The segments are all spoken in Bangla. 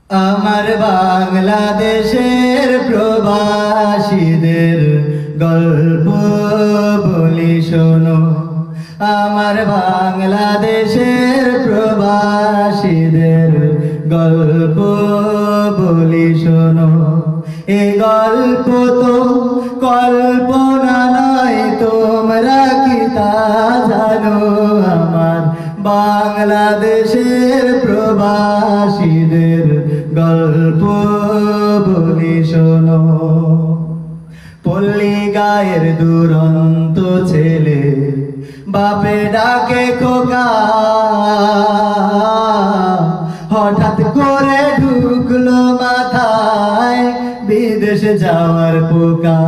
আমার বাংলাদেশের প্রবাসীদের গল্প বলি শোনো। আমার বাংলাদেশের প্রবাসীদের গল্প বলি শোনো। এ গল্প তো কল্পনা নয়, তোমরা কি তা জানো? আমার বাংলাদেশের প্রবাসীদের গল্প বলি শোনো। পল্লী গায়ের দুরন্ত ছেলে বাপে ডাকে খোকা, হঠাৎ করে ঢুকলো মাথায় বিদেশ যাওয়ার পোকা।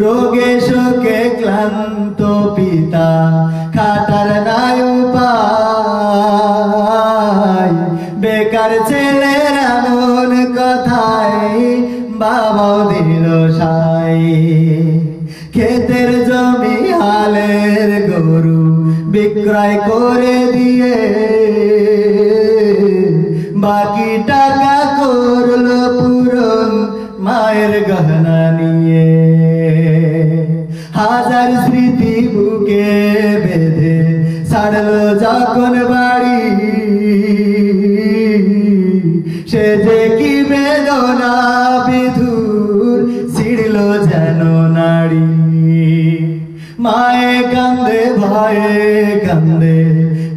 রোগে শোকে ক্লান্ত পিতা খাটার নাই উপায়, বেকার ছেলের এমন কথায় বাবাও দিল সাই। ক্ষেতের জমি হালের গরু বিক্রয় করে দিয়ে বাকি টাকা করলো পূরণ মায়ের গহনা নিয়ে। হাজার স্মৃতি বুকে বেঁধে ছাড়লো যখন বাড়ি, সে যে কি বেদনা বিধুর ছিড়ল যেন নাড়ি। মায়ে কান্দে ভয়ে কান্দে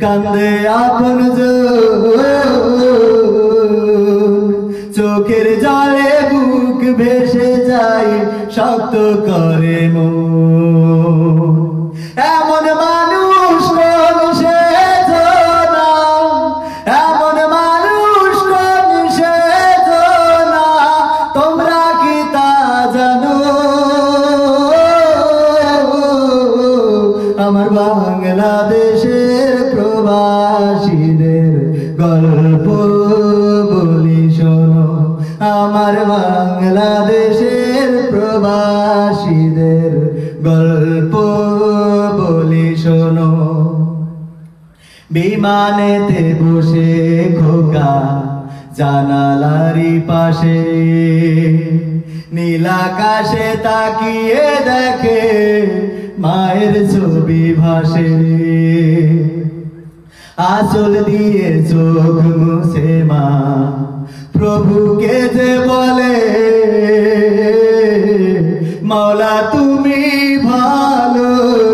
কান্দে আপন চোখের জলে বুক ভেসে যায়, শক্ত করে মন। এমন মানুষ কোন সেজো না, এমন মানুষ কোন সেজো না, তোমরা কি তা জানো? আমার বাংলাদেশের প্রবাসীদের গল্প বলি শোনো। আমার বাংলাদেশের প্রবাসীদের গল্প বলি শোনো। বিমানেতে বসে খোকা জানালারি পাশে, নীল আকাশে তাকিয়ে দেখে মায়ের ছবি ভাসে। আঁচল দিয়ে চোখ মুছে মা প্রভুকে যে বলে, মওলা তুমি ভালো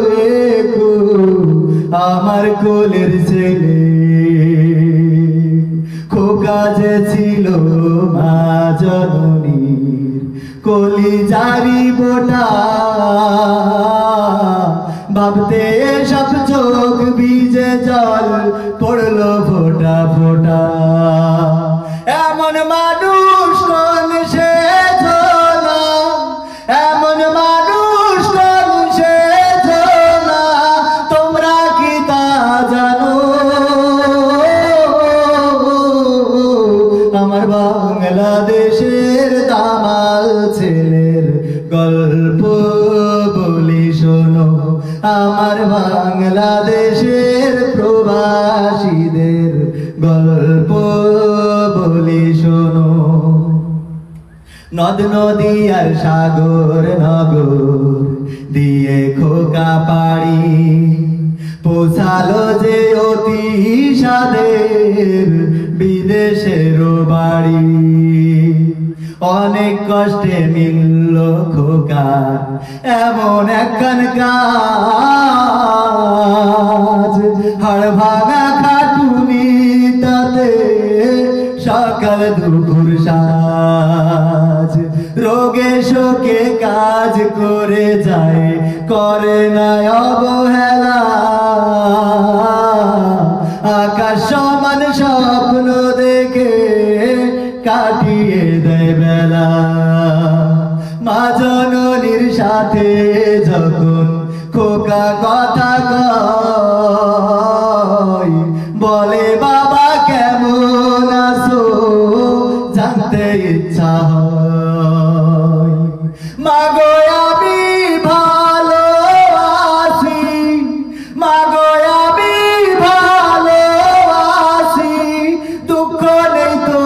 রেখো আমার কোলের ছেলে। খোকা যে ছিল মা জননীর কলিজারি বোটা, ভাবতে সব চোখ ভিজে জল পড়লো ফোঁটা ফোঁটা। এমন মানুষ কোন সেজো না, এমন মানুষ কোন সেজো না, তোমরা কি তা জানো? আমার বাংলাদেশের দামাল ছেলের গল্প বলি শোনো। আমার বাংলাদেশের প্রবাসীদের গল্প বলি শোনো। নদ নদী আর সাগর নগর দিয়ে খোকা পাড়ি, পৌঁছালো যে অতি সাদের বিদেশের বাড়ি। অনেক কষ্টে মিলল খোকার এমন একখান কাজ, হাড় ভাঙা খাটুনি তাতে সকাল দুপুর সাজ। রোগে শোকে কাজ করে যায়, করে না অবহেলা। আকাশ সমান স্বপ্ন দেখে কাটিয়ে দেয় বেলা। মা জননীর সাথে যখন খোকা কথা কয়, বলে বাবা কেমন আছো জানতে ইচ্ছা হয়। মাগো আমি ভালো আছি, মাগো আমি ভালো আছি, দুঃখ নেই তো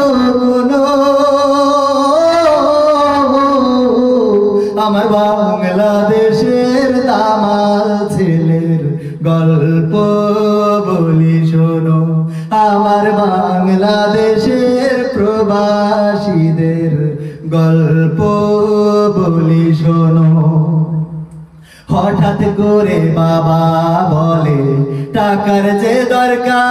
বাংলাদেশের প্রবাসীদের গল্প বলি শোনো। হঠাৎ করে বাবা বলে টাকার যে দরকার,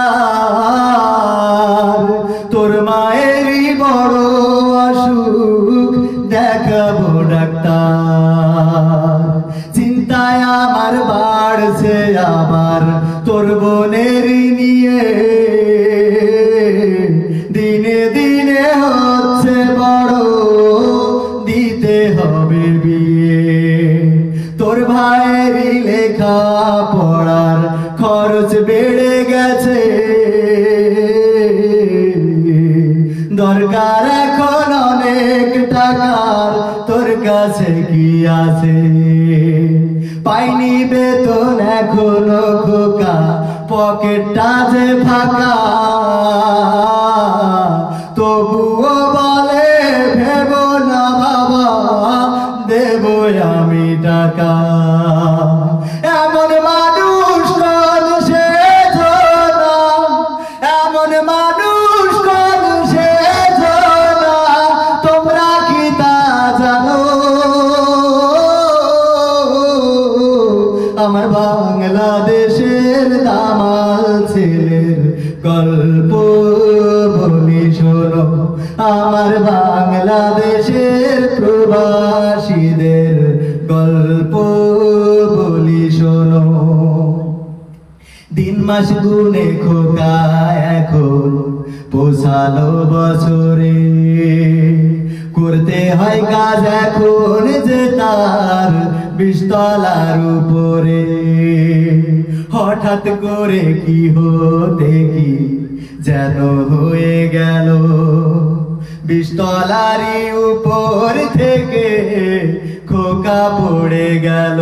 তোর মায়েরই বড় অসুখ, দেখাবো ডাক্তার। চিন্তায় আমার বাড়ছে আবার তোর বোনের নিয়ে, দিনে দিনে হচ্ছে বড়, দিতে হবে বিয়ে। তোর ভাইয়েরই লেখা পড়ার খরচ বেড়ে গেছে, দরকার এখন অনেক টাকার, তোর কাছে কি আছে? পাইনি বেতন এখনো খোকা, পকেটটা যে ফাঁকা, তবুও বলে ভেবো না বাবা, দেবো আমি টাকা। এমন মানুষ কোন সেজো না, এমন মানুষ কোন সেজো না, তোমরা কি তা জানো? আমার বাংলাদেশের দামাল ছেলের গল্প বলি শোনো। আমার বাংলাদেশের প্রবাসীদের গল্প বলি শোনো। দিন মাস গুনে খোকা এখন পোষালো বছরে, করতে হয় কাজ এখন যে তার 20 তলার উপরে। হঠাৎ করে কি হতে কি যেন হয়ে গেল, 20 তলারই উপর থেকে খোকা পড়ে গেল।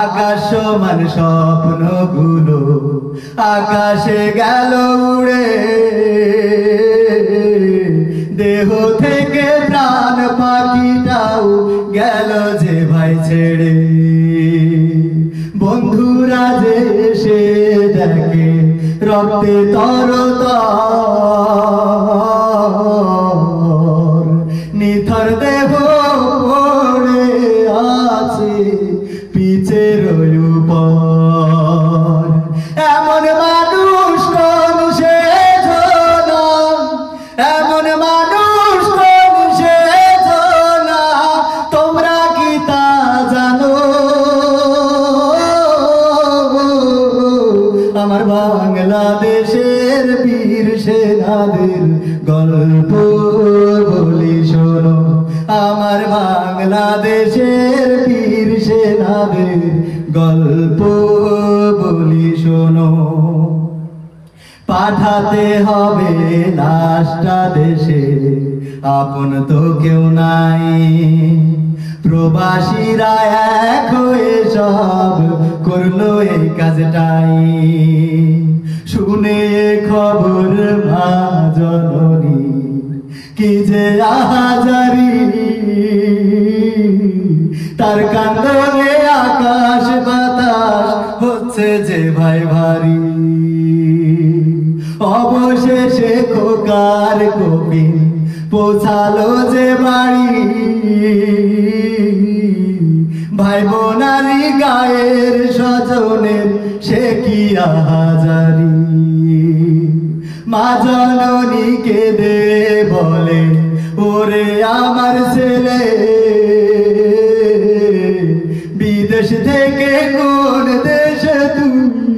আকাশ সমান স্বপ্নগুলো আকাশে গেল উড়ে, দেহ থেকে প্রাণ পাখিটাও গেল যে ভাই ছেড়ে। বন্ধুরা যে এসে দেখে রক্তে তরতর, নিথর দেহ পড়ে আছে পিছের উপর। এমন মানুষ কোন সেজো না, এমন মানুষ কোন সেজো না, তোমরা কি তা জানো? আমার বাংলাদেশের বীর সেনাদের গল্প বলি শোনো। আমার বাংলাদেশের বীর সেনাদের গল্প বলি শোনো। পাঠাতে হবে লাশটা দেশে, আপন তো কেউ নাই, প্রবাসীরা এক হয়ে সব করলো এই কাজটাই। শুনে খবর মা জননী কি যে আহাজারি, তার কান্দনে আকাশ বাতাস হচ্ছে যে ভাই ভারী। অবশেষে খোকার কবির পৌঁছালো যে বাড়ি, ভাই বোনারি গায়ের স্বজনের সে কি আহাজারি। মা জননী কেঁদে বলে ওরে আমার ছেলে, বিদেশ থেকে কোন দেশে তুই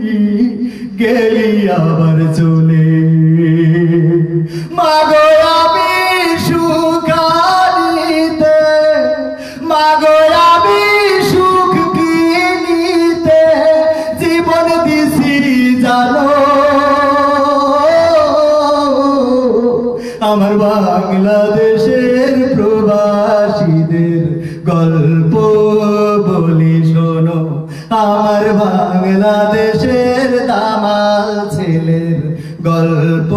গেলি আবার চলে। মাগো আমি সুখানিতে, মাগো আমি সুখ কিনিতে জীবন দিছি জানো। আমার বাংলাদেশের প্রবাসীদের গল্প বলি শোনো। আমার বাংলাদেশের দামাল ছেলের গল্প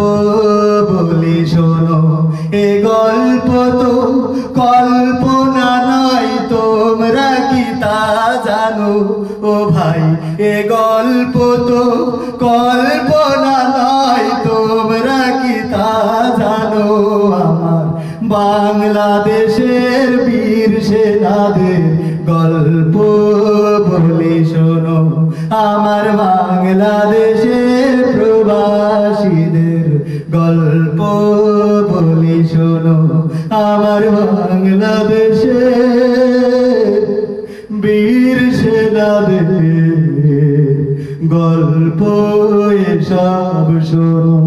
বলি শোনো। এ গল্প তো কল্পনা নয়, তোমরা কি তা জানো? ও ভাই এ গল্প তো কল্পনা নয়, তোমরা কি তা জানো? আমার বাংলাদেশের বীর সেনাদের গল্প বলি শোনো, আমার বাংলাদেশের প্রবাসীদের গল্প বলি শোনো, আমার বাংলাদেশের বীর সেনাদের গল্প এসব শোনো।